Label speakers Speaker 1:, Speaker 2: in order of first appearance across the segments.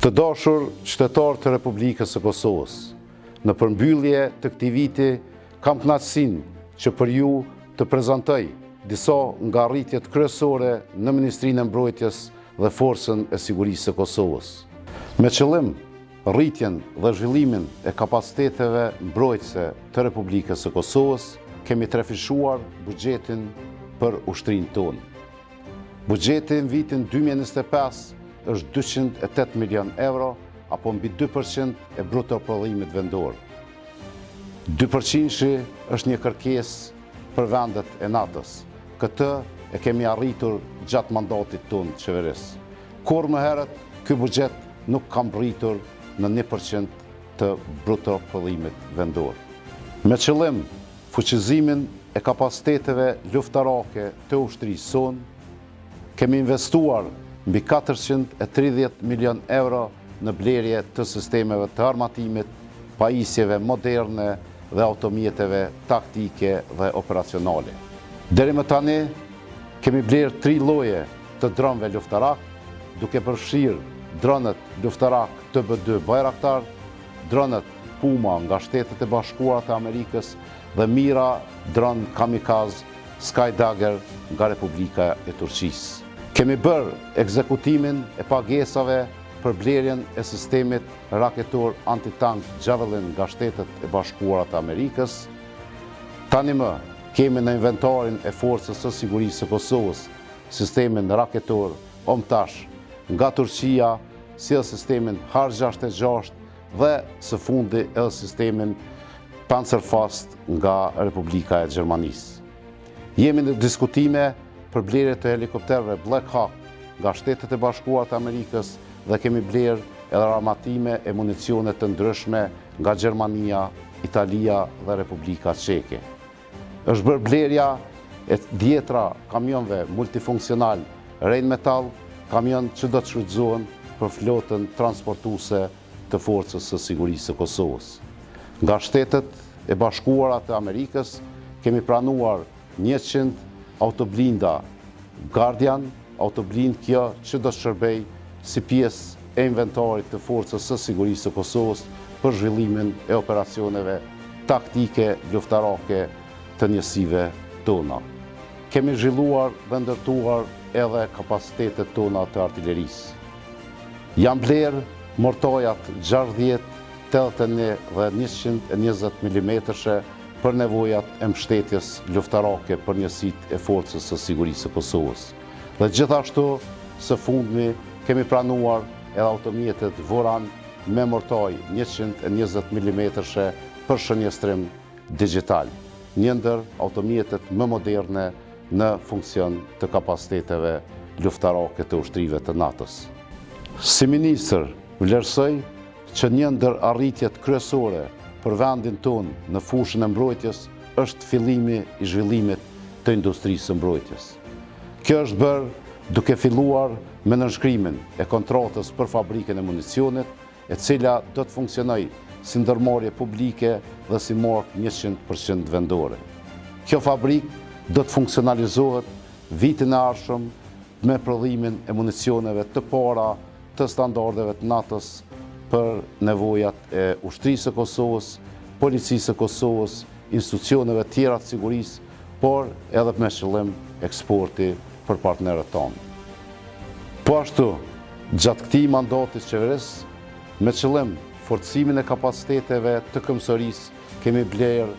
Speaker 1: Të dashur qytetarë të Republikës së Kosovës, në përmbyllje të këtij viti kam kënaqësinë që për ju të prezantoj disa nga arritjet kryesore në Ministrinë e Mbrojtjes dhe Forcën e Sigurisë së Kosovës. Me qëllim rritjen dhe zhvillimin e kapaciteteve mbrojtëse të Republikës së Kosovës, kemi trefishuar buxhetin për ushtrinë tonë. Buxheti në vitin 2025 është 208 milion euro, apo mbi 2% e bruto prodhimit vendor. 2% është një kërkesë për vendet e NATO-s. Këtë e kemi arritur gjatë mandatit tonë të qeverisë. Kur më herët, ky buxhet nuk ka rritur në 1% të bruto prodhimit vendor. Me qëllim fuqizimin e kapaciteteve luftarake të ushtrisë sonë, kemi investuar mbi 430 milion euro në blerje të sistemeve të armatimit, pajisjeve moderne dhe automjeteve taktike dhe operacionale. Deri më tani, kemi blerë 3 lloje të dronëve luftarak, duke përfshirë dronët luftarak TB2 Bayraktar, dronët Puma nga Shtetet e Bashkuara të Amerikës dhe Mira dron kamikaz Skydagger nga Republika e Turqisë. Kemi bërë ekzekutimin e pagesave për blerjen e sistemit raketor antitank Javelin nga Shtetet e Bashkuara të Amerikës. Tani më kemi në inventarin e Forcës së Sigurisë së Kosovës sistemin raketor Omtash nga Turqia, si edhe sistemin Har-66 dhe së fundi edhe sistemin Panzerfaust nga Republika e Gjermanisë. Jemi në diskutime për blerje të helikopterëve Black Hawk nga Shtetet e Bashkuara të Amerikës dhe kemi blerë edhe armatime e municione të ndryshme nga Gjermania, Italia dhe Republika Çeke. Është bërë blerja e 10 kamionëve multifunksional Rheinmetall, kamion që do të shfrytëzohen për flotën transportuese të Forcës së Sigurisë së Kosovës. Nga Shtetet e Bashkuara të Amerikës kemi pranuar 100 autoblinda Guardian, autoblind kjo që do shërbej si pjesë e inventarit të Forcës së Sigurisë së Kosovës për zhvillimin e operacioneve taktike luftarake të njësive tona. Kemi zhvilluar dhe ndërtuar edhe kapacitetet tona të artillerisë. Janë blerë mortojat 60, 81 dhe 120 mm për nevojat e mbështetjes luftarake për njësitë e Forcës së Sigurisë së Kosovës. Dhe gjithashtu, së fundmi, kemi pranuar edhe automjetet Voran me mortoj 120 mm për shënjestrim digital, një ndër automjetet më moderne në funksion të kapaciteteve luftarake të ushtrive të NATO-s. Si ministër, vlerësoj që një ndër arritjet kryesore për vendin tonë në fushën e mbrojtjes është fillimi i zhvillimit të industrisë së mbrojtjes. Kjo është bërë duke filluar me nënshkrimin e kontratës për fabrikën e municionit, e cila do të funksionojë si ndërmarrje publike dhe si markë 100% vendore. Kjo fabrikë do të funksionalizohet vitin e ardhshëm me prodhimin e municioneve të para të standardeve të NATO-s për nevojat e ushtrisë së Kosovës, policisë së Kosovës, institucioneve tjera të sigurisë, por edhe me qëllim eksporti për partnerët tonë. Po ashtu, gjatë këtij mandati të qeverisë, me qëllim forcimin e kapaciteteve të këmbësorisë, kemi blerë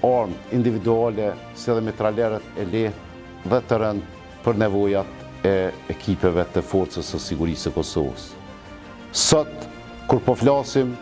Speaker 1: armë individuale si edhe mitralerët e lehtë dhe të rëndë për nevojat e ekipeve të Forcës së Sigurisë së Kosovës. Sot, kur po flasim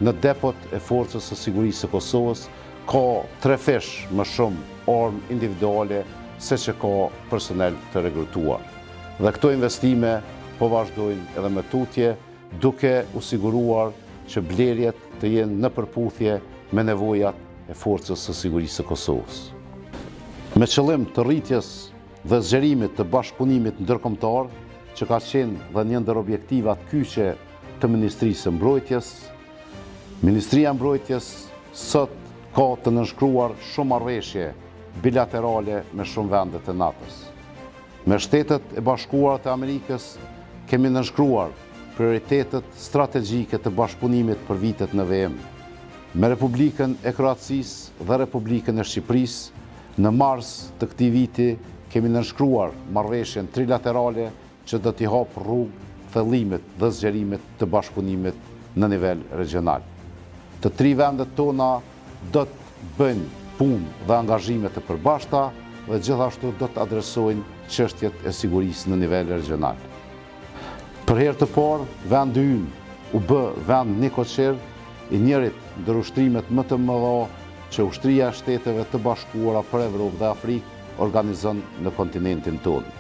Speaker 1: në depot e Forcës së Sigurisë së Kosovës, ka 3 fish më shumë armë individuale se që ka personel të rekrutuar. Dhe këto investime po vazhdojnë edhe me tutje, duke u siguruar që blerjet të jenë në përputhje me nevojat e Forcës së Sigurisë së Kosovës. Me qëllim të rritjes dhe zgjerimit të bashkëpunimit ndërkombëtar, që ka qenë dhe një ndër objektivat kyçe të Ministrisë së Mbrojtjes, Ministria e Mbrojtjes sot ka të nënshkruar shumë marrëveshje bilaterale me shumë vende të NATO-s. Me Shtetet e Bashkuara të Amerikës kemi nënshkruar prioritetet strategjike të bashkëpunimit për vitet në VM, me Republikën e Kroacisë dhe Republikën e Shqipërisë. Në mars të këtij viti kemi nënshkruar marrëveshjen trilaterale që do t'i hapë rrugë thellimit dhe zgjerimit të bashkëpunimit në nivel regional. Të tri vendet tona do të bëjnë punë dhe angazhime të përbashkëta dhe gjithashtu do të adresojnë çështjet e sigurisë në nivel regional. Për herë të parë, vendi ynë u bë vend nikoqer i njërit ndër ushtrimet më të mëdha që Ushtria e Shteteve të Bashkuara për Evropë dhe Afrikë organizon në kontinentin tonë.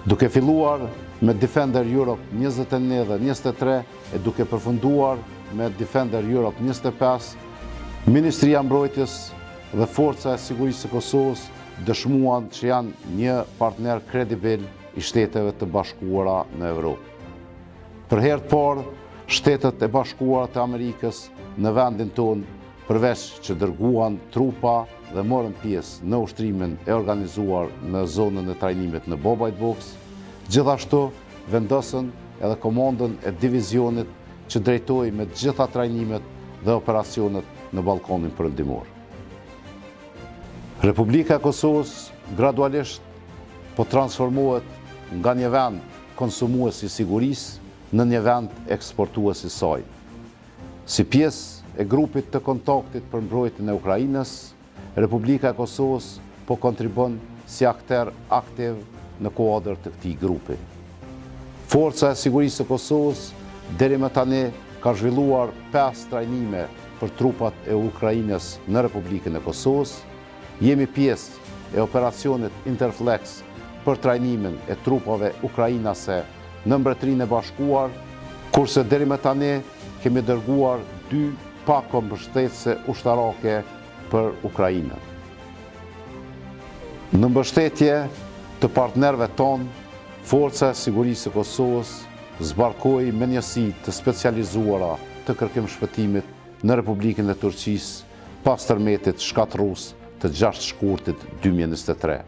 Speaker 1: Duke filluar me Defender Europe 21 dhe 23 e duke përfunduar me Defender Europe 25, Ministria e Mbrojtjes dhe Forca e Sigurisë së Kosovës dëshmuan që janë një partner kredibil i Shteteve të Bashkuara në Evropë. Për herë të parë, Shtetet e Bashkuara të Amerikës në vendin tonë, përveç që dërguan trupa dhe morën pjesë në ushtrimin e organizuar në zonën e trajnimit në Bobajt Boks, gjithashtu vendosën edhe komandën e divizionit që drejtoi me gjitha trajnimet dhe operacionet në Ballkanin Perëndimor. Republika e Kosovës gradualisht po transformohet nga një vend konsumues i sigurisë në një vend eksportues i saj. Si pjesë e grupit të kontaktit për mbrojtjen e Ukrainës, Republika e Kosovës po kontribon si akter aktiv në kuadër të këtij grupi. Forca e Sigurisë së Kosovës deri më tani ka zhvilluar 5 trajnime për trupat e Ukrainës në Republikën e Kosovës. Jemi pjesë e operacionit Interflex për trajnimin e trupave ukrainase në Mbretërinë e Bashkuar, kurse deri më tani kemi dërguar 2 pako mbështetëse ushtarake për Ukrainën. Në mbështetje të partnerëve tonë, Forca e Sigurisë së Kosovës zbarkoi me njësi të specializuara të kërkim shpëtimit në Republikën e Turqisë pas tërmetit shkatërrues të 6 shkurtit 2023.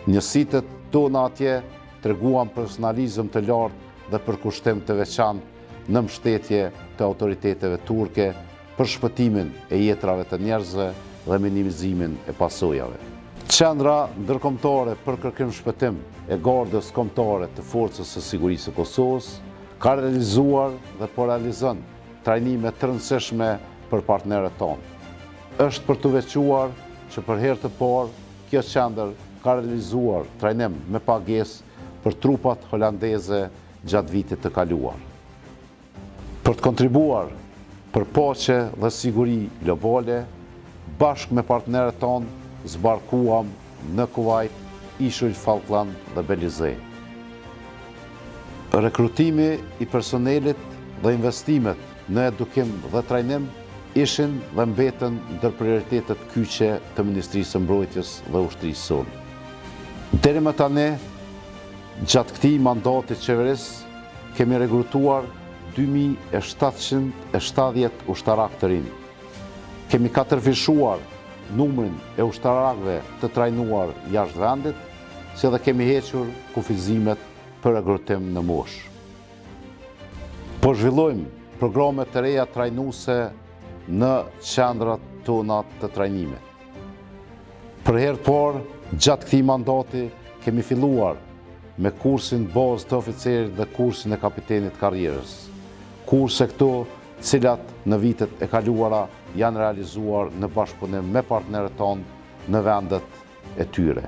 Speaker 1: Njësitë tona atje treguan profesionalizëm të lartë dhe përkushtim të veçantë në mbështetje të autoriteteve turke për shpëtimin e jetrave të njerëzve dhe minimizimin e pasojave. Qendra ndërkombëtare për kërkim shpëtim e Gardës Kombëtare të Forcës së Sigurisë së Kosovës ka realizuar dhe po realizon trajnime të rëndësishme për partnerët tonë. Është për të veçuar që për herë të parë kjo qendër ka realizuar trajnim me pagesë për trupat holandeze gjatë vitit të kaluar. Për të kontribuar për paqe dhe siguri globale, bashkë me partnerët tonë zbarkuam në Kuvajt, Ishull, Falkland dhe Belize. Rekrutimi i personelit dhe investimet në edukim dhe trajnim ishin dhe mbeten ndër prioritetet kyçe të Ministrisë së Mbrojtjes dhe Ushtrisë sonë. Deri më tani, gjatë këtij mandati qeverisë, kemi rekrutuar 2770 ushtarak të rinj. Kemi katërfishuar numrin e ushtarakëve të trajnuar jashtë vendit, si dhe kemi hequr kufizimet për rekrutim në moshë. Po zhvillojmë programe të reja trajnuese në qendrat tona të trajnimit. Për herë të parë, gjatë këtij mandati kemi filluar me kursin bazë të oficerit dhe kursin e kapitenit karrierës. Kurse këto, cilat në vitet e kaluara janë realizuar në bashkëpunim me partnerët tonë në vendet e tyre.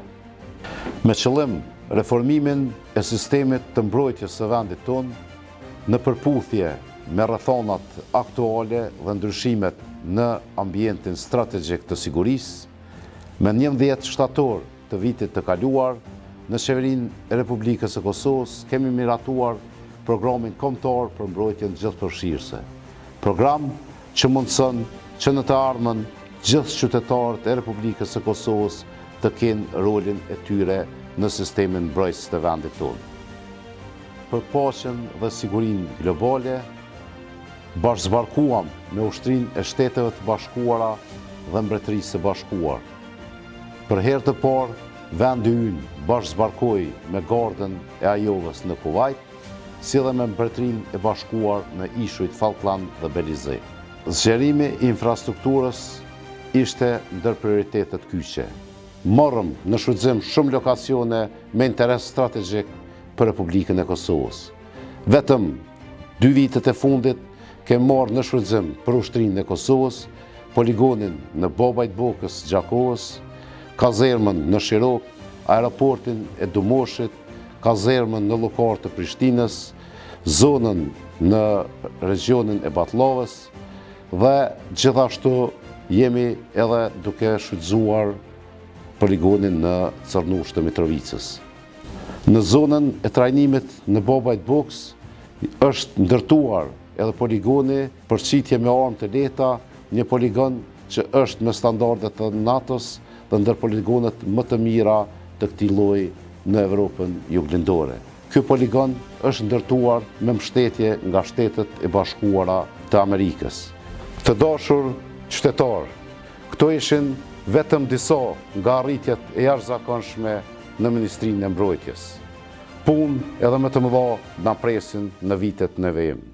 Speaker 1: Me qëllim reformimin e sistemit të mbrojtjes së vendit tonë, në përputhje me rrethonat aktuale dhe ndryshimet në ambientin strategjik të sigurisë, me 11 shtator të vitit të kaluar, në Qeverinë e Republikës së Kosovës kemi miratuar programin kombëtar për mbrojtjen gjithëpërfshirëse. Program që mundson që në të ardhmen gjithë qytetarët e Republikës së Kosovës të kenë rolin e tyre në sistemin mbrojtës të vendit tonë. Për paqen dhe sigurinë globale, bashkëzbarkuam me Ushtrinë e Shteteve të Bashkuara dhe Mbretërisë së Bashkuar. Për herë të parë, vendi ynë bashkëzbarkoi me Gardën e Ajovës në Kuvajt, si dhe me Mbretërinë e Bashkuar në ishujt Falkland dhe Belize. Zgjerimi i infrastrukturës ishte ndër prioritetet kyçe. Morëm në shfrytëzim shumë lokacione me interes strategjik për Republikën e Kosovës. Vetëm 2 vitet e fundit kemi marrë në shfrytëzim për ushtrinë e Kosovës, poligonin në Bobajt Bokës Gjakovës, kazermën në Shirok, aeroportin e Dumoshit, kazermën në Llokar të Prishtinës, zonën në regionin e Batlllavës dhe gjithashtu jemi edhe duke shfrytëzuar poligonin në Cërnush të Mitrovicës. Në zonën e trajnimit në Bobajt Bokës është ndërtuar edhe poligoni për qitje me armë të lehta, një poligon që është me standardet të NATO-s dhe ndër poligonet më të mira të këtij lloji në Evropën juglindore. Ky poligon është ndërtuar me mbështetje nga Shtetet e Bashkuara të Amerikës. Të dashur qytetarë, këto ishin vetëm disa nga arritjet e jashtëzakonshme në Ministrinë e Mbrojtjes. Punë edhe më të mëdha na presin në vitet në vijim.